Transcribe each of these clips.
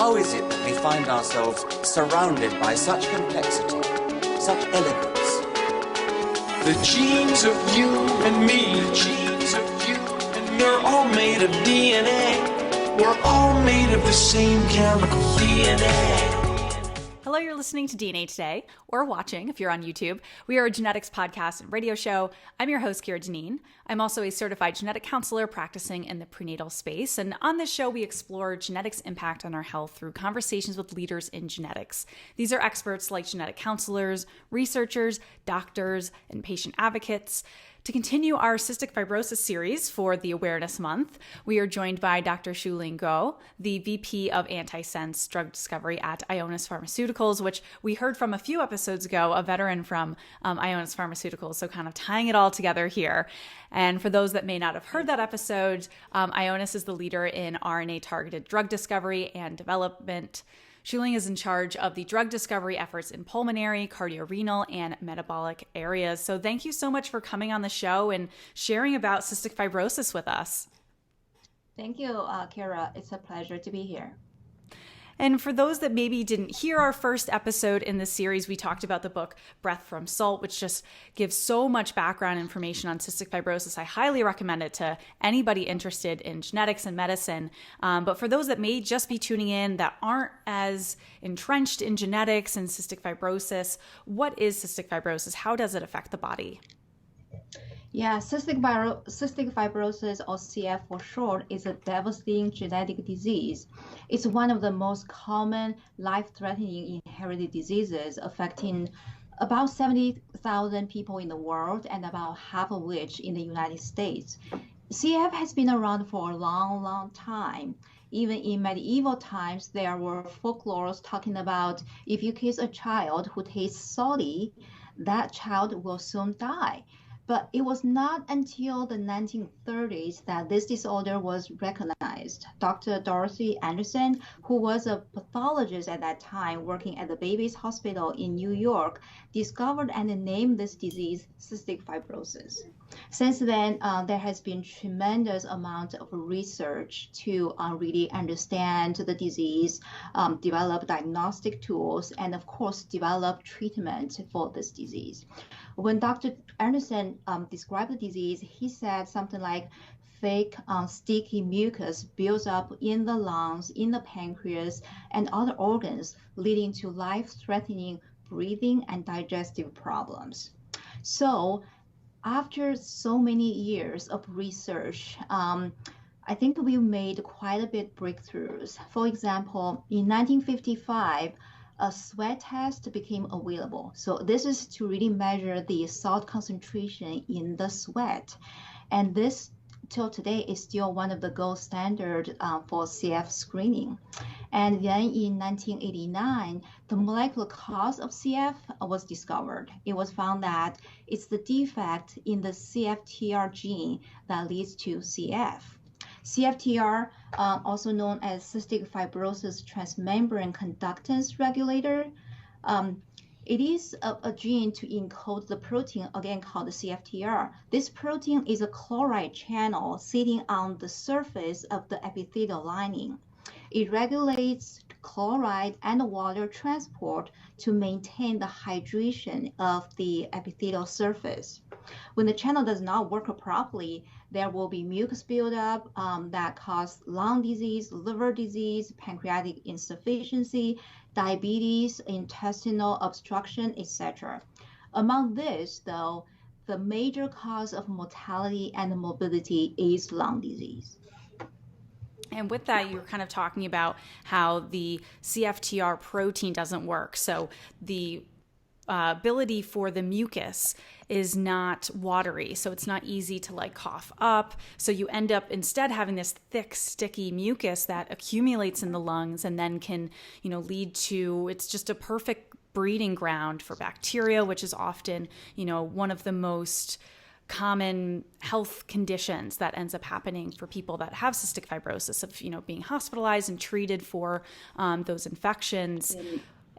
How is it that we find ourselves surrounded by such complexity, such elegance? The genes of you and me, the genes of you and me, are all made of DNA. We're all made of the same chemical DNA. Hello, you're listening to DNA Today, or watching if you're on YouTube. We are a genetics podcast and radio show. I'm your host, Kira Dineen. I'm also a certified genetic counselor practicing in the prenatal space. And on this show, we explore genetics' impact on our health through conversations with leaders in genetics. These are experts like genetic counselors, researchers, doctors, and patient advocates. To continue our cystic fibrosis series for the Awareness Month, we are joined by Dr. Shuling Guo, the VP of Antisense Drug Discovery at Ionis Pharmaceuticals, which we heard from a few episodes ago, a veteran from Ionis Pharmaceuticals, so kind of tying it all together here. And for those that may not have heard that episode, Ionis is the leader in RNA-targeted drug discovery and development. Shuling is in charge of the drug discovery efforts in pulmonary, cardiorenal, and metabolic areas. So thank you so much for coming on the show and sharing about cystic fibrosis with us. Thank you, Kira. It's a pleasure to be here. And for those that maybe didn't hear our first episode in this series, we talked about the book Breath from Salt, which just gives so much background information on cystic fibrosis. I highly recommend it to anybody interested in genetics and medicine. But for those that may just be tuning in that aren't as entrenched in genetics and cystic fibrosis, what is cystic fibrosis? How does it affect the body? Yeah, cystic fibrosis, or CF for short, is a devastating genetic disease. It's one of the most common life-threatening inherited diseases, affecting about 70,000 people in the world, and about half of which in the United States. CF has been around for a long, long time. Even in medieval times, there were folklores talking about if you kiss a child who tastes salty, that child will soon die. But it was not until the 1930s that this disorder was recognized. Dr. Dorothy Anderson, who was a pathologist at that time working at the Babies Hospital in New York, discovered and named this disease cystic fibrosis. Since then, there has been tremendous amount of research to really understand the disease, develop diagnostic tools, and of course, develop treatment for this disease. When Dr. Anderson described the disease, he said something like thick, sticky mucus builds up in the lungs, in the pancreas, and other organs, leading to life-threatening breathing and digestive problems. So, after so many years of research, I think we made quite a bit breakthroughs. For example, in 1955, a sweat test became available. So this is to really measure the salt concentration in the sweat. And this, till today, is still one of the gold standard for CF screening. And then in 1989, the molecular cause of CF was discovered. It was found that it's the defect in the CFTR gene that leads to CF. CFTR, also known as cystic fibrosis transmembrane conductance regulator, it is a gene to encode the protein, again called the CFTR. This protein is a chloride channel sitting on the surface of the epithelial lining. It regulates chloride and water transport to maintain the hydration of the epithelial surface. When the channel does not work properly, there will be mucus buildup that cause lung disease, liver disease, pancreatic insufficiency, diabetes, intestinal obstruction, etc. Among this, though, the major cause of mortality and morbidity is lung disease. And with that, you were kind of talking about how the CFTR protein doesn't work. So the ability for the mucus is not watery, so it's not easy to like cough up. So you end up instead having this thick, sticky mucus that accumulates in the lungs and then can, lead to, it's just a perfect breeding ground for bacteria, which is often, one of the most common health conditions that ends up happening for people that have cystic fibrosis of, being hospitalized and treated for those infections.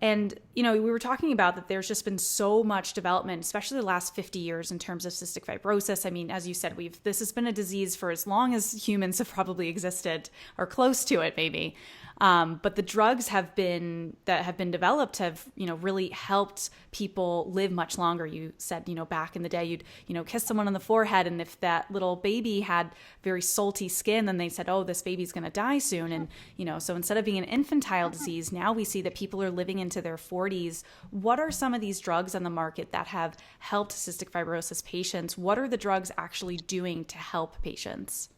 And, we were talking about that there's just been so much development, especially the last 50 years in terms of cystic fibrosis. I mean, as you said, this has been a disease for as long as humans have probably existed, or close to it maybe. But the drugs that have been developed have, really helped people live much longer. You said, back in the day, you'd, kiss someone on the forehead, and if that little baby had very salty skin, then they said, oh, this baby's going to die soon. And, so instead of being an infantile disease, now we see that people are living into their 40s. What are some of these drugs on the market that have helped cystic fibrosis patients? What are the drugs actually doing to help patients?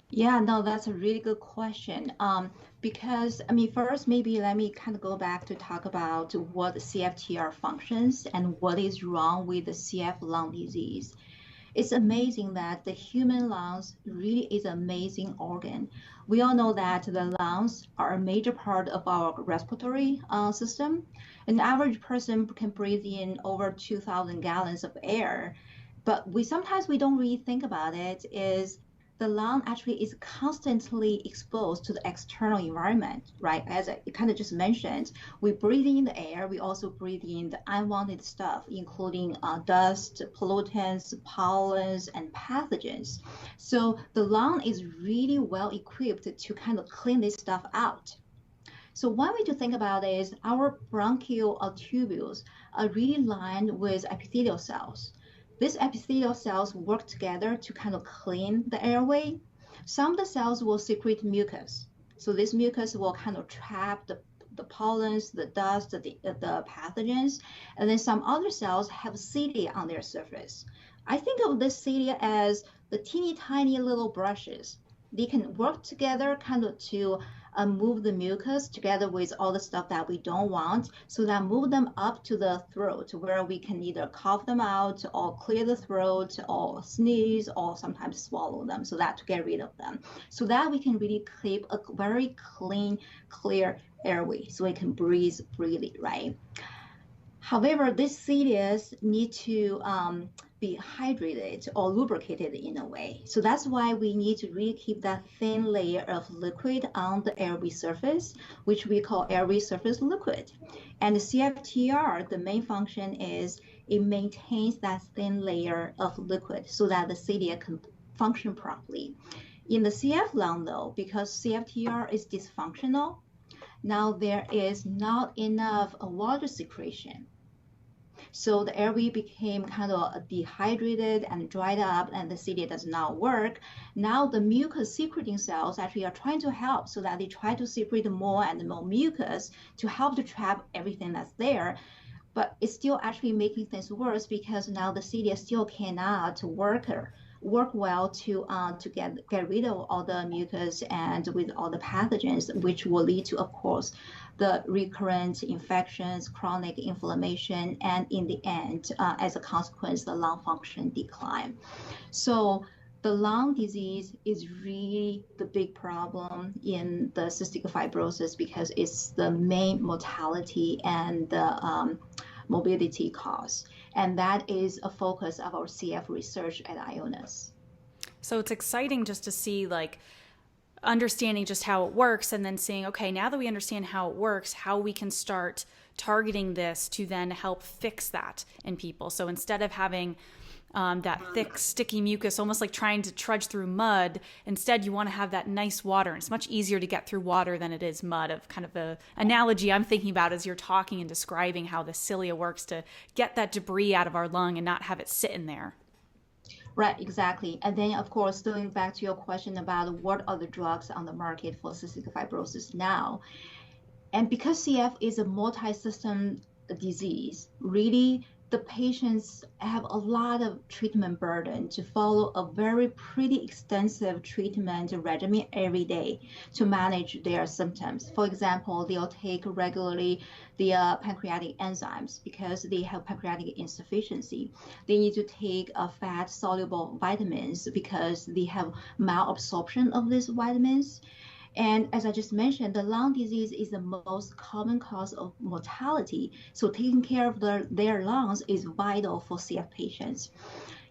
Yeah, no, that's a really good question. Because, first, maybe let me kind of go back to talk about what CFTR functions and what is wrong with the CF lung disease. It's amazing that the human lungs really is an amazing organ. We all know that the lungs are a major part of our respiratory system. An average person can breathe in over 2,000 gallons of air, but sometimes we don't really think about it, is the lung actually is constantly exposed to the external environment, right? As I kind of just mentioned, we breathe in the air, we also breathe in the unwanted stuff, including dust, pollutants, pollens, and pathogens. So the lung is really well equipped to kind of clean this stuff out. So one way to think about it is our bronchial tubules are really lined with epithelial cells. These epithelial cells work together to kind of clean the airway. Some of the cells will secrete mucus. So this mucus will kind of trap the pollens, the dust, the pathogens. And then some other cells have cilia on their surface. I think of this cilia as the teeny tiny little brushes. They can work together kind of to move the mucus together with all the stuff that we don't want, so that move them up to the throat, where we can either cough them out or clear the throat or sneeze or sometimes swallow them, so that to get rid of them, so that we can really keep a very clean, clear airway so we can breathe freely, right? However, these cilia need to be hydrated or lubricated in a way. So that's why we need to really keep that thin layer of liquid on the airway surface, which we call airway surface liquid. And the CFTR, the main function is it maintains that thin layer of liquid so that the cilia can function properly. In the CF lung, though, because CFTR is dysfunctional, now there is not enough water secretion. So the airway became kind of dehydrated and dried up, and the cilia does not work. Now the mucus secreting cells actually are trying to help, so that they try to secrete more and more mucus to help to trap everything that's there. But it's still actually making things worse, because now the cilia still cannot work well to get rid of all the mucus and with all the pathogens, which will lead to, of course, the recurrent infections, chronic inflammation, and in the end, as a consequence, the lung function decline. So the lung disease is really the big problem in the cystic fibrosis, because it's the main mortality and the morbidity cause. And that is a focus of our CF research at Ionis. So it's exciting just to see, understanding just how it works, and then seeing, okay, now that we understand how it works, how we can start targeting this to then help fix that in people. So instead of having that thick, sticky mucus, almost like trying to trudge through mud, instead you want to have that nice water. And it's much easier to get through water than it is mud, of kind of the analogy I'm thinking about as you're talking and describing how the cilia works to get that debris out of our lung and not have it sit in there. Right, exactly. And then, of course, going back to your question about what are the drugs on the market for cystic fibrosis now. And because CF is a multi-system disease, really the patients have a lot of treatment burden to follow a very pretty extensive treatment regimen every day to manage their symptoms. For example, they'll take regularly the pancreatic enzymes because they have pancreatic insufficiency. They need to take fat-soluble vitamins because they have malabsorption of these vitamins. And as I just mentioned, the lung disease is the most common cause of mortality. So taking care of their lungs is vital for CF patients.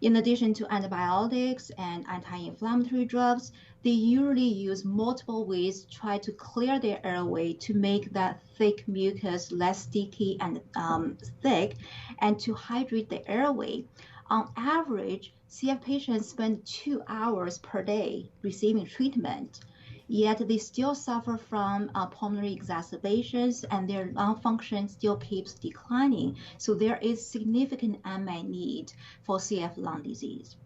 In addition to antibiotics and anti-inflammatory drugs, they usually use multiple ways to try to clear their airway to make that thick mucus less sticky and thick, and to hydrate the airway. On average, CF patients spend 2 hours per day receiving treatment. yet they still suffer from pulmonary exacerbations and their lung function still keeps declining. So there is significant unmet need for CF lung disease.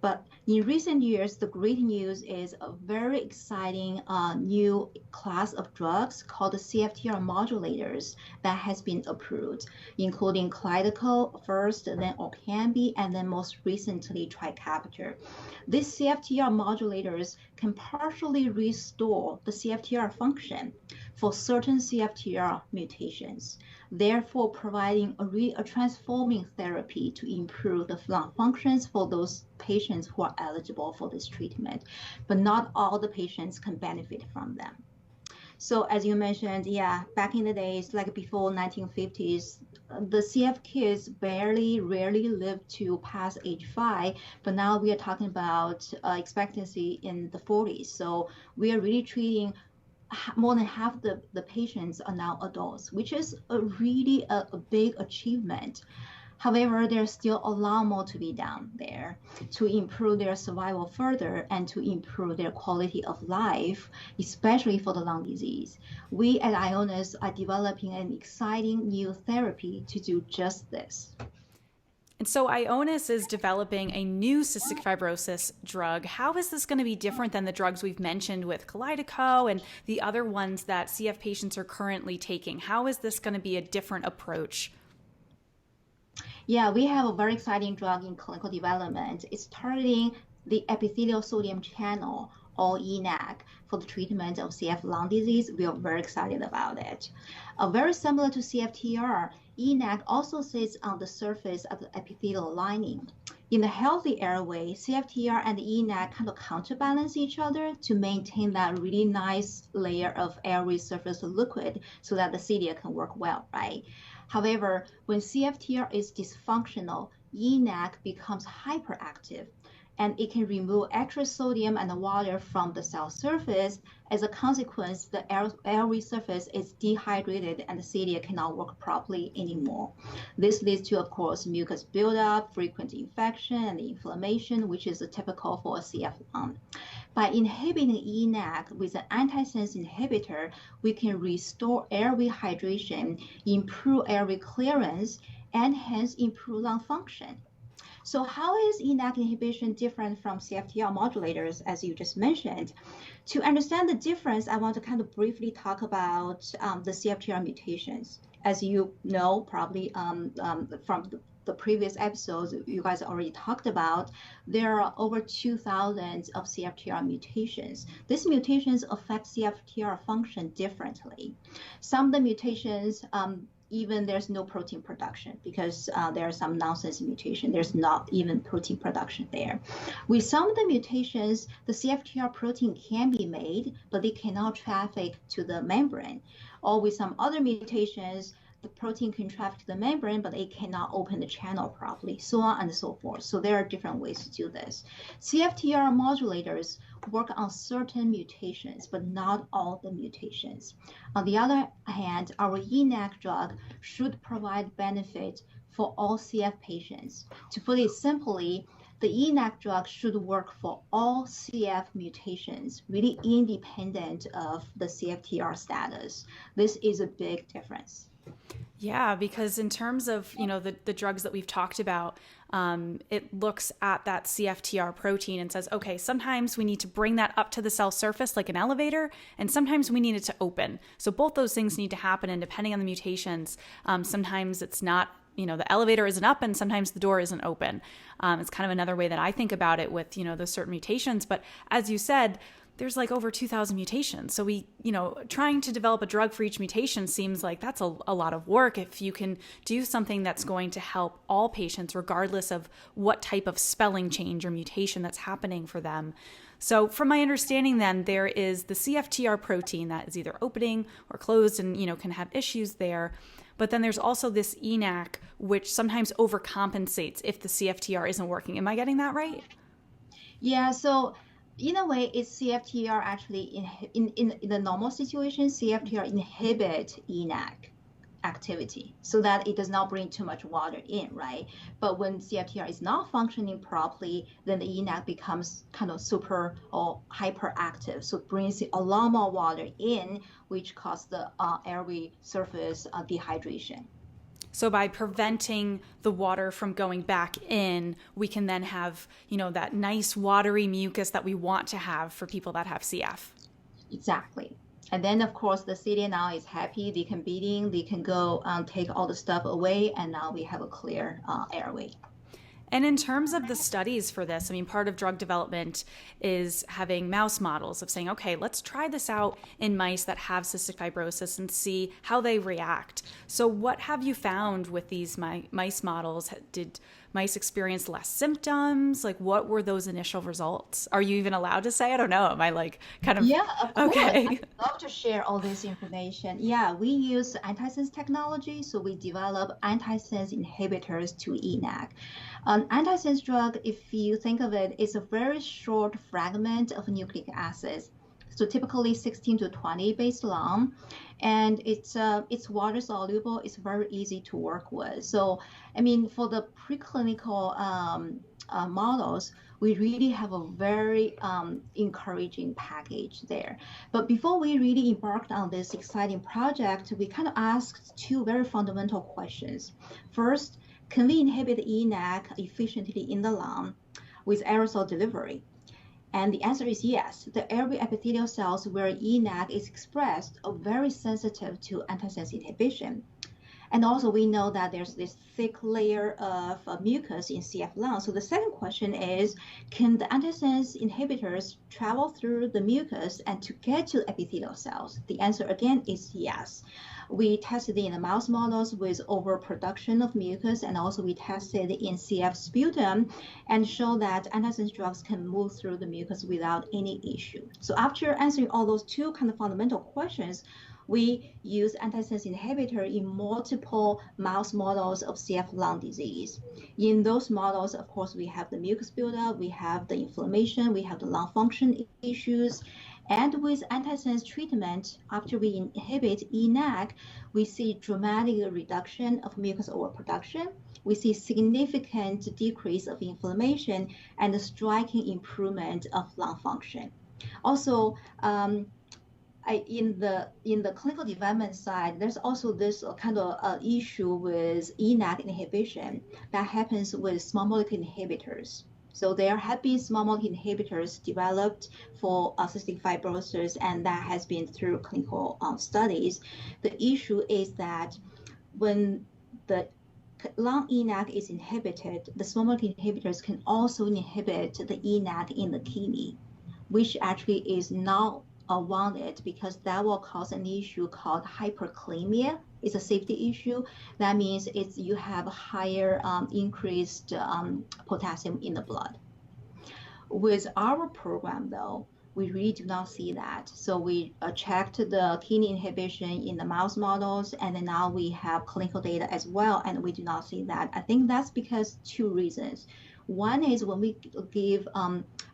But in recent years, the great news is a very exciting new class of drugs called the CFTR modulators that has been approved, including Kalydeco first, then Orkambi, and then most recently Trikafta. These CFTR modulators can partially restore the CFTR function for certain CFTR mutations, therefore providing a transforming therapy to improve the lung functions for those patients who are eligible for this treatment. But not all the patients can benefit from them. So as you mentioned, yeah, back in the days, like before 1950s, the CF kids rarely lived to past age 5, but now we are talking about expectancy in the 40s. So we are really treating more than half the patients are now adults, which is really a big achievement. However, there's still a lot more to be done there to improve their survival further and to improve their quality of life, especially for the lung disease. We at Ionis are developing an exciting new therapy to do just this. And so Ionis is developing a new cystic fibrosis drug. How is this going to be different than the drugs we've mentioned with Kalydeco and the other ones that CF patients are currently taking? How is this going to be a different approach? Yeah, we have a very exciting drug in clinical development. It's targeting the epithelial sodium channel, or ENaC, for the treatment of CF lung disease. We are very excited about it. Very similar to CFTR, ENaC also sits on the surface of the epithelial lining. In the healthy airway, CFTR and ENaC kind of counterbalance each other to maintain that really nice layer of airway surface liquid so that the cilia can work well, right? However, when CFTR is dysfunctional, ENaC becomes hyperactive, and it can remove extra sodium and water from the cell surface. As a consequence, the airway surface is dehydrated and the cilia cannot work properly anymore. This leads to, of course, mucus buildup, frequent infection, and inflammation, which is typical for a CF lung. By inhibiting ENaC with an antisense inhibitor, we can restore airway hydration, improve airway clearance, and hence improve lung function. So how is ENaC inhibition different from CFTR modulators, as you just mentioned? To understand the difference, I want to kind of briefly talk about the CFTR mutations. As you know, probably from the previous episodes you guys already talked about, there are over 2,000 of CFTR mutations. These mutations affect CFTR function differently. Some of the mutations, even there's no protein production because there are some nonsense mutation. There's not even protein production there. With some of the mutations, the CFTR protein can be made, but they cannot traffic to the membrane. Or with some other mutations, the protein can traffic to the membrane, but it cannot open the channel properly, so on and so forth. So there are different ways to do this. CFTR modulators work on certain mutations, but not all the mutations. On the other hand, our ENaC drug should provide benefit for all CF patients. To put it simply, the ENaC drug should work for all CF mutations, really independent of the CFTR status. This is a big difference. Yeah, because in terms of, the drugs that we've talked about, it looks at that CFTR protein and says, okay, sometimes we need to bring that up to the cell surface like an elevator, and sometimes we need it to open. So both those things need to happen, and depending on the mutations, sometimes it's not, the elevator isn't up and sometimes the door isn't open. It's kind of another way that I think about it with, those certain mutations. But as you said, there's like over 2,000 mutations. So we, trying to develop a drug for each mutation seems like that's a lot of work. If you can do something that's going to help all patients, regardless of what type of spelling change or mutation that's happening for them. So from my understanding then, there is the CFTR protein that is either opening or closed and, can have issues there. But then there's also this ENaC, which sometimes overcompensates if the CFTR isn't working. Am I getting that right? Yeah, so in a way, it's CFTR actually in the normal situation, CFTR inhibit ENaC activity so that it does not bring too much water in, right? But when CFTR is not functioning properly, then the ENaC becomes kind of super or hyperactive. So it brings a lot more water in, which causes the airway surface dehydration. So by preventing the water from going back in, we can then have, that nice watery mucus that we want to have for people that have CF. Exactly. And then, of course, the cilia now is happy. They can breathe, they can go take all the stuff away, and now we have a clear airway. And in terms of the studies for this, part of drug development is having mouse models of saying, okay, let's try this out in mice that have cystic fibrosis and see how they react. So what have you found with these mice models? Did mice experience less symptoms? Like, what were those initial results? Are you even allowed to say? I don't know. Am I kind of... Yeah, of course. Okay. I'd love to share all this information. Yeah, we use antisense technology. So we develop antisense inhibitors to ENaC. Antisense drug, if you think of it, is a very short fragment of nucleic acids. So typically 16 to 20 base long, and it's water soluble. It's very easy to work with. So, for the preclinical models, we really have a very encouraging package there. But before we really embarked on this exciting project, we kind of asked two very fundamental questions. First, can we inhibit ENaC efficiently in the lung with aerosol delivery? And the answer is yes. The airway epithelial cells where ENaC is expressed are very sensitive to antisense inhibition. And also we know that there's this thick layer of mucus in CF lung. So the second question is, can the antisense inhibitors travel through the mucus and to get to epithelial cells? The answer again is yes. We tested in the mouse models with overproduction of mucus, and also we tested in CF sputum and show that antisense drugs can move through the mucus without any issue. So after answering all those two kind of fundamental questions, we use antisense inhibitor in multiple mouse models of CF lung disease. In those models, of course, we have the mucus buildup, we have the inflammation, we have the lung function issues. And with antisense treatment, after we inhibit ENaC, we see dramatic reduction of mucus overproduction. We see significant decrease of inflammation and a striking improvement of lung function. Also, in the clinical development side, there's also this kind of issue with ENaC inhibition that happens with small molecule inhibitors. So there have been small molecule inhibitors developed for cystic fibrosis, and that has been through clinical studies. The issue is that when the lung ENaC is inhibited, the small molecule inhibitors can also inhibit the ENaC in the kidney, which actually is not wanted, because that will cause an issue called hyperkalemia. It's a safety issue. That means you have higher increased potassium in the blood. With our program, though, we really do not see that. So we checked the kidney inhibition in the mouse models, and then now we have clinical data as well, and we do not see that. I think that's because two reasons. One is when we give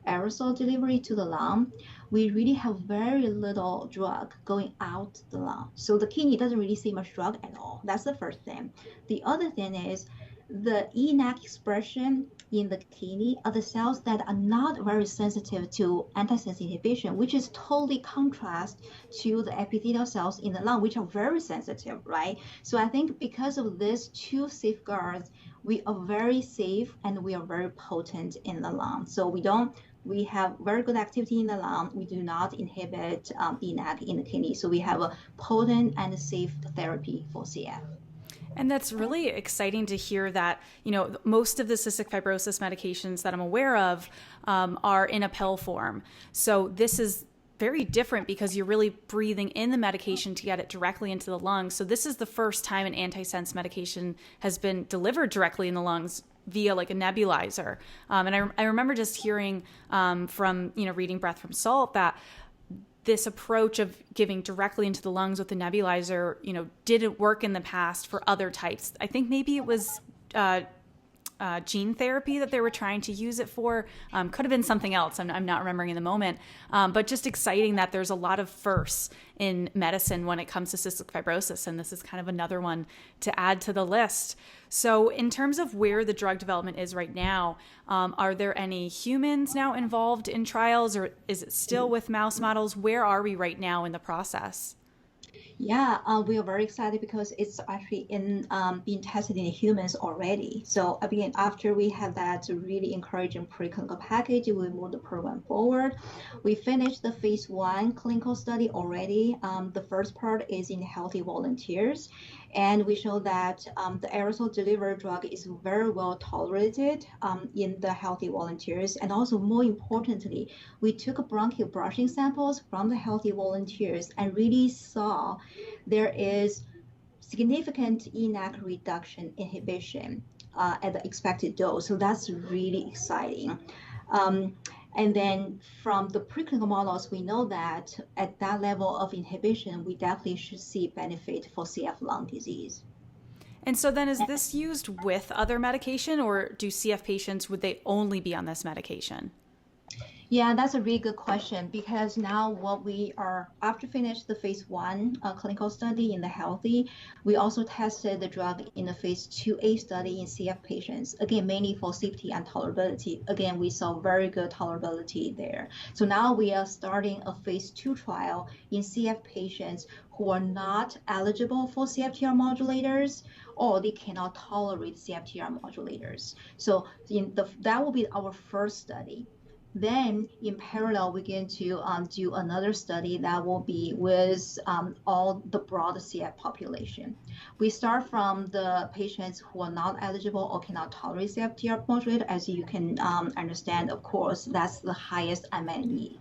aerosol delivery to the lung, we really have very little drug going out the lung. So the kidney doesn't really see much drug at all. That's the first thing. The other thing is the ENaC expression in the kidney are the cells that are not very sensitive to antisense inhibition, which is totally contrast to the epithelial cells in the lung, which are very sensitive, right? So I think because of these two safeguards, we are very safe and we are very potent in the lung. So we have very good activity in the lung. We do not inhibit ENaC in the kidney. So we have a potent and safe therapy for CF. And that's really exciting to hear that, most of the cystic fibrosis medications that I'm aware of are in a pill form. So this is very different because you're really breathing in the medication to get it directly into the lungs. So this is the first time an antisense medication has been delivered directly in the lungs via like a nebulizer. And I remember just hearing from, reading Breath from Salt that this approach of giving directly into the lungs with the nebulizer, didn't work in the past for other types. I think maybe it was gene therapy that they were trying to use it for. Could have been something else. I'm not remembering in the moment. But just exciting that there's a lot of firsts in medicine when it comes to cystic fibrosis. And this is kind of another one to add to the list. So in terms of where the drug development is right now, are there any humans now involved in trials, or is it still with mouse models? Where are we right now in the process? Yeah, we are very excited because it's actually being tested in humans already. So again, after we have that really encouraging preclinical package, we move the program forward. We finished the phase 1 clinical study already. The first part is in healthy volunteers, and we show that the aerosol delivered drug is very well tolerated in the healthy volunteers. And also, more importantly, we took bronchial brushing samples from the healthy volunteers and really saw there is significant ENaC reduction inhibition at the expected dose. So that's really exciting. And then from the preclinical models, we know that at that level of inhibition, we definitely should see benefit for CF lung disease. And so then is this used with other medication, or do CF patients, would they only be on this medication? Yeah, that's a really good question, because now what we are, after finish the phase 1 clinical study in the healthy, we also tested the drug in the phase 2A study in CF patients, again, mainly for safety and tolerability. Again, we saw very good tolerability there. So now we are starting a phase 2 trial in CF patients who are not eligible for CFTR modulators, or they cannot tolerate CFTR modulators. So that will be our first study. Then in parallel, we're going to do another study that will be with all the broad CF population. We start from the patients who are not eligible or cannot tolerate CFTR modulator. As you can understand, of course, that's the highest unmet need.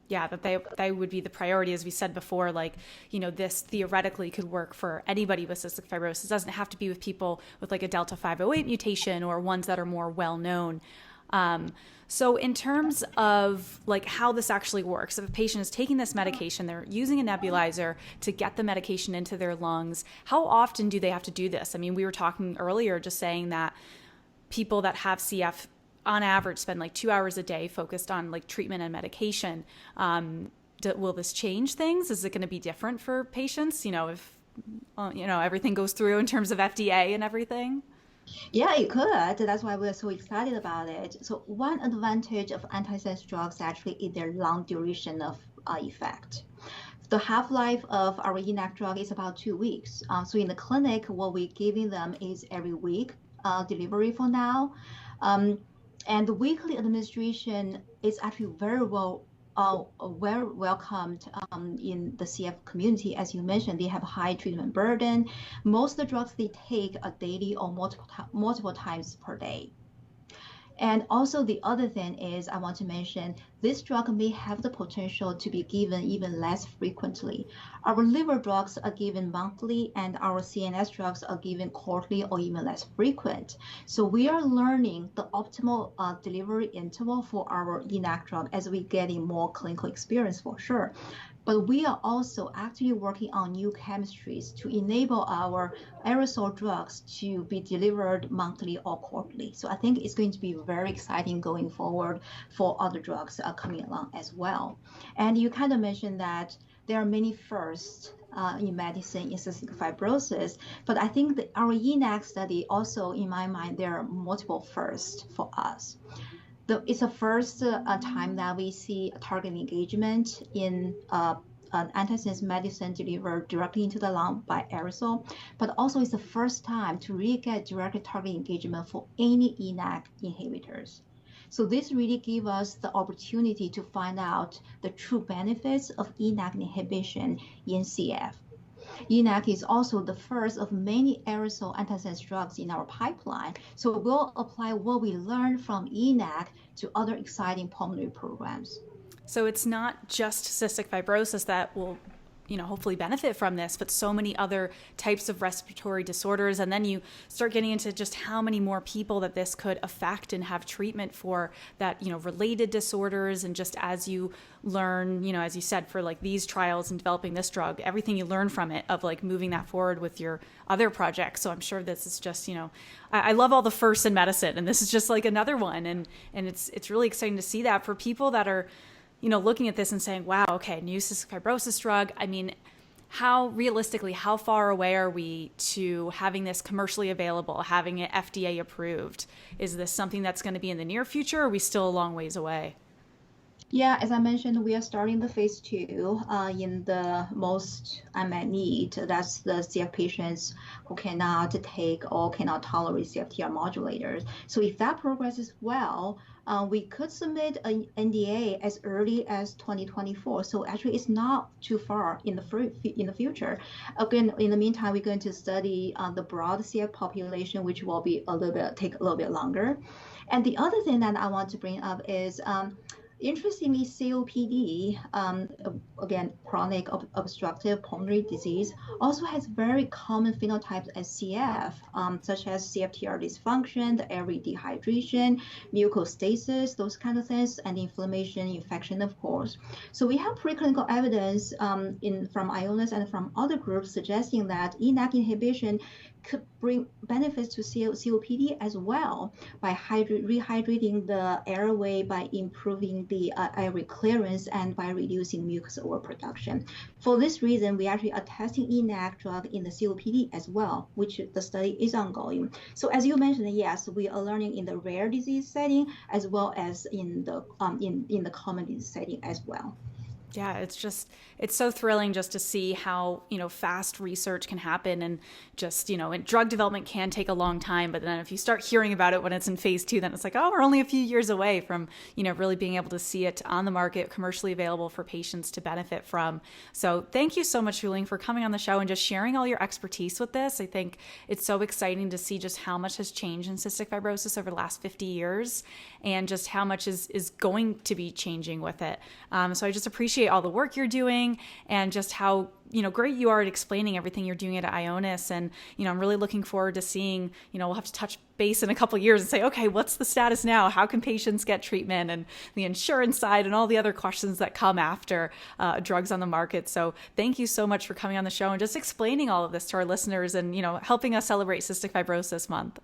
Yeah, that they would be the priority. As we said before, this theoretically could work for anybody with cystic fibrosis. It doesn't have to be with people with like a delta 508 mutation or ones that are more well known. So in terms of like how this actually works, if a patient is taking this medication, they're using a nebulizer to get the medication into their lungs, how often do they have to do this? I mean, we were talking earlier just saying that people that have CF on average spend like 2 hours a day focused on like treatment and medication. Will this change things? Is it going to be different for patients? If everything goes through in terms of FDA and everything? Yeah, it could. That's why we're so excited about it. So one advantage of antisense drugs actually is their long duration of effect. The half-life of our ENaC drug is about 2 weeks. So in the clinic, what we're giving them is every week delivery for now. And the weekly administration is actually very well welcomed in the CF community. As you mentioned, they have a high treatment burden. Most of the drugs they take are daily or multiple times per day. And also the other thing is I want to mention this drug may have the potential to be given even less frequently. Our liver drugs are given monthly and our CNS drugs are given quarterly or even less frequent. So we are learning the optimal delivery interval for our ENaC drug as we get in more clinical experience for sure. But we are also actively working on new chemistries to enable our aerosol drugs to be delivered monthly or quarterly. So I think it's going to be very exciting going forward for other drugs coming along as well. And you kind of mentioned that there are many firsts in medicine in cystic fibrosis, but I think that our ENaC study also, in my mind, there are multiple firsts for us. It's the first time that we see a target engagement in an antisense medicine delivered directly into the lung by aerosol, but also it's the first time to really get direct target engagement for any ENaC inhibitors. So this really gives us the opportunity to find out the true benefits of ENaC inhibition in CF. ENaC is also the first of many aerosol antisense drugs in our pipeline. So we'll apply what we learned from ENaC to other exciting pulmonary programs. So it's not just cystic fibrosis that will hopefully benefit from this, but so many other types of respiratory disorders. And then you start getting into just how many more people that this could affect and have treatment for, that, related disorders. And just as you learn, as you said, for like these trials and developing this drug, everything you learn from it, of like moving that forward with your other projects. So I'm sure this is just, I love all the firsts in medicine, and this is just like another one. And it's really exciting to see that for people that are, looking at this and saying, wow, okay, new cystic fibrosis drug. I mean, how far away are we to having this commercially available, having it FDA approved? Is this something that's going to be in the near future, or are we still a long ways away? Yeah, as I mentioned, we are starting the phase 2 in the most unmet need. That's the CF patients who cannot take or cannot tolerate CFTR modulators. So if that progresses well, we could submit an NDA as early as 2024. So actually, it's not too far in the future. Again, in the meantime, we're going to study the broad CF population, which will be take a little bit longer. And the other thing that I want to bring up is, interestingly, COPD, again, chronic obstructive pulmonary disease, also has very common phenotypes as CF, such as CFTR dysfunction, the airway dehydration, mucostasis, those kind of things, and inflammation, infection, of course. So we have preclinical evidence from Ionis and from other groups suggesting that ENaC inhibition could bring benefits to COPD as well by rehydrating the airway, by improving the airway clearance, and by reducing mucus overproduction. For this reason, we actually are testing ENaC drug in the COPD as well, which the study is ongoing. So as you mentioned, yes, we are learning in the rare disease setting as well as in the common disease setting as well. Yeah, it's so thrilling just to see how, fast research can happen, and just, and drug development can take a long time. But then if you start hearing about it when it's in phase 2, then it's like, oh, we're only a few years away from, really being able to see it on the market, commercially available for patients to benefit from. So thank you so much, Shuling, for coming on the show and just sharing all your expertise with this. I think it's so exciting to see just how much has changed in cystic fibrosis over the last 50 years, and just how much is going to be changing with it. So I just appreciate all the work you're doing, and just how great you are at explaining everything you're doing at Ionis. And I'm really looking forward to seeing, we'll have to touch base in a couple of years and say, okay, what's the status now? How can patients get treatment, and the insurance side and all the other questions that come after drugs on the market. So thank you so much for coming on the show and just explaining all of this to our listeners, and helping us celebrate Cystic Fibrosis Month.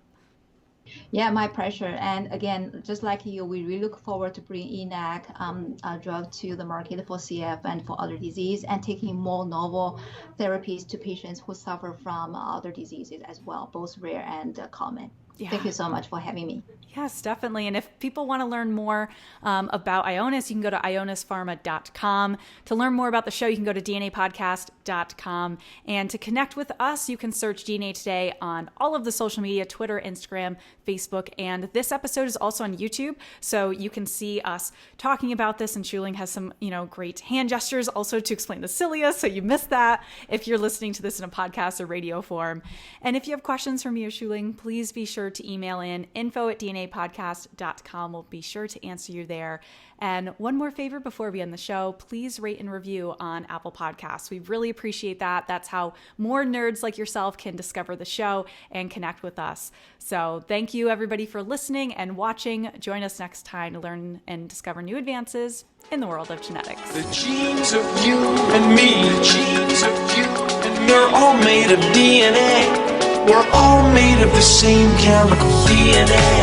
Yeah, my pleasure. And again, just like you, we really look forward to bringing ENaC drug to the market for CF and for other disease, and taking more novel therapies to patients who suffer from other diseases as well, both rare and common. Yeah. Thank you so much for having me. Yes, definitely. And if people want to learn more about Ionis, you can go to ionispharma.com. To learn more about the show, you can go to dnapodcast.com. And to connect with us, you can search DNA Today on all of the social media, Twitter, Instagram, Facebook. And this episode is also on YouTube, so you can see us talking about this. And Shuling has some, great hand gestures also to explain the cilia, so you missed that if you're listening to this in a podcast or radio form. And if you have questions for me or Shuling, please be sure to email in info@dnapodcast.com. We'll be sure to answer you there. And one more favor before we end the show, please rate and review on Apple Podcasts. We really appreciate that. That's how more nerds like yourself can discover the show and connect with us. So thank you, everybody, for listening and watching. Join us next time to learn and discover new advances in the world of genetics. The genes of you and me, the genes of you and me, are all made of DNA. We're all made of the same chemical DNA.